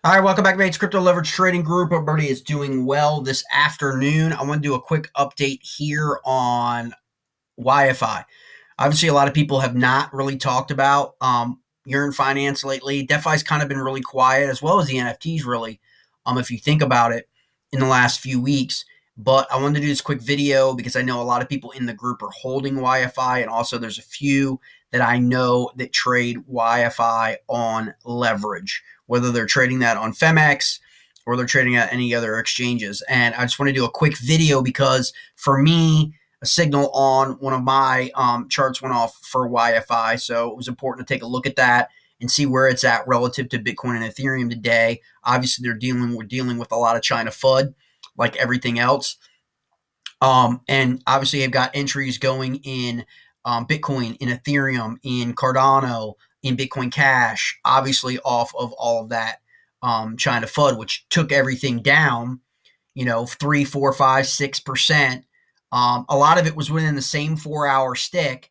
All right, welcome back, mates. Crypto Leverage Trading Group. Everybody is doing well this afternoon. I want to do a quick update here on YFI. Obviously, a lot of people have not really talked about Yearn finance lately. DeFi's kind of been really quiet, as well as the NFTs, really, if you think about it, in the last few weeks. But I wanted to do this quick video because I know a lot of people in the group are holding YFI, and also there's a few that I know that trade YFI on leverage, whether they're trading that on Phemex or they're trading at any other exchanges. And I just want to do a quick video because for me, a signal on one of my charts went off for YFI. So it was important to take a look at that and see where it's at relative to Bitcoin and Ethereum today. Obviously, we're dealing with a lot of China FUD, like everything else. And obviously, I've got entries going in Bitcoin, in Ethereum, in Cardano, in Bitcoin Cash, obviously off of all of that China FUD, which took everything down, 3, 4, 5, 6%. A lot of it was within the same 4-hour stick.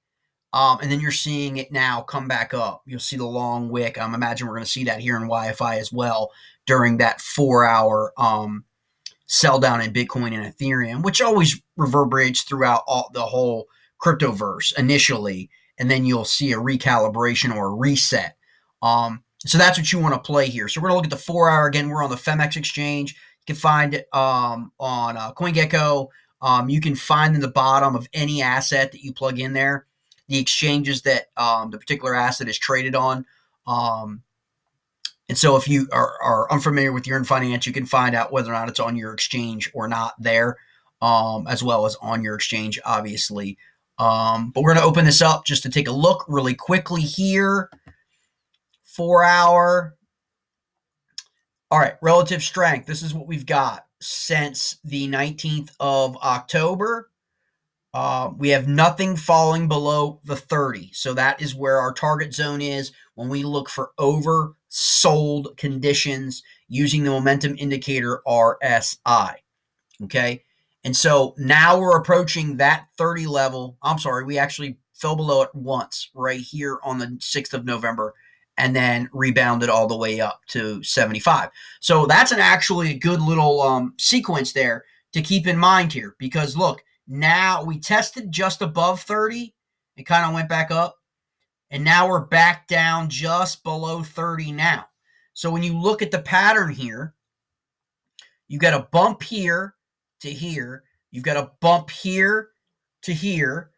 And then you're seeing it now come back up. You'll see the long wick. I imagine we're going to see that here in YFI as well during that 4-hour sell down in Bitcoin and Ethereum, which always reverberates throughout the whole cryptoverse initially, and then you'll see a recalibration or a reset. So that's what you want to play here. So we're going to look at the 4-hour again. We're on the Phemex exchange. You can find it on CoinGecko. You can find in the bottom of any asset that you plug in there the exchanges that the particular asset is traded on. And so if you are unfamiliar with Yearn Finance, you can find out whether or not it's on your exchange or not there, as well as on your exchange, obviously. But we're going to open this up just to take a look really quickly here. 4-hour. All right, relative strength. This is what we've got since the 19th of October. We have nothing falling below the 30. So that is where our target zone is when we look for oversold conditions using the momentum indicator RSI. Okay. And so now we're approaching that 30 level. I'm sorry, we actually fell below it once right here on the 6th of November and then rebounded all the way up to 75. So that's actually a good little sequence there to keep in mind here because look, now we tested just above 30. It kind of went back up. And now we're back down just below 30 now. So when you look at the pattern here, you got a bump here to here. You've got a bump here to here.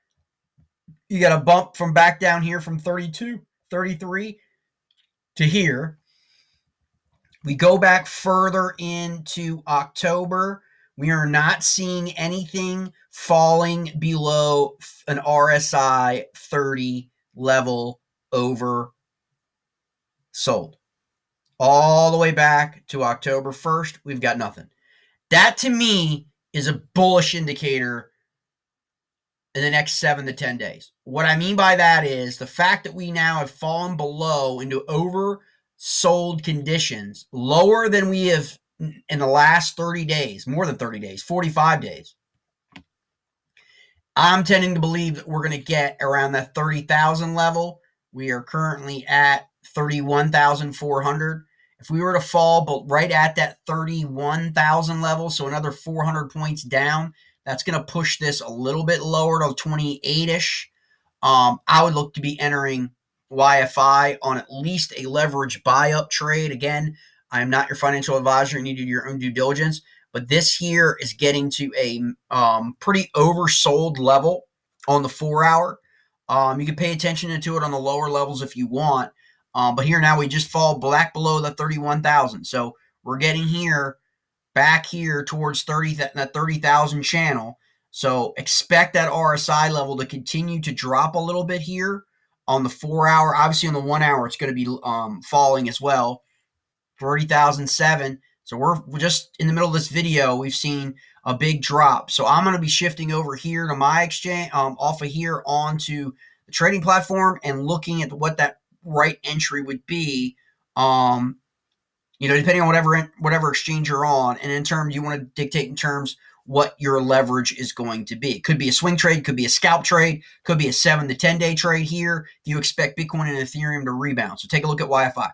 You got a bump from back down here from 32, 33 to here. We go back further into October. We are not seeing anything falling below an RSI 30 level over sold. All the way back to October 1st, we've got nothing. That to me is a bullish indicator in the next 7 to 10 days. What I mean by that is the fact that we now have fallen below into oversold conditions, lower than we have in the last 30 days, more than 30 days, 45 days. I'm tending to believe that we're going to get around that 30,000 level. We are currently at 31,400. If we were to fall but right at that 31,000 level, so another 400 points down, that's going to push this a little bit lower to 28-ish. I would look to be entering YFI on at least a leverage buy-up trade. Again, I am not your financial advisor. You need to do your own due diligence. But this here is getting to a pretty oversold level on the 4-hour. You can pay attention to it on the lower levels if you want. But here now we just fall back below the 31,000. So we're getting here, back here towards that 30,000 channel. So expect that RSI level to continue to drop a little bit here on the 4-hour. Obviously on the 1-hour, it's going to be falling as well. 30,007. So we're just in the middle of this video. We've seen a big drop. So I'm going to be shifting over here to my exchange, off of here onto the trading platform and looking at what that right entry would be. Depending on whatever exchange you're on, and in terms you want to dictate in terms what your leverage is going to be. It could be a swing trade, could be a scalp trade, could be a 7 to 10 day trade here if you expect Bitcoin and Ethereum to rebound. So take a look at YFI.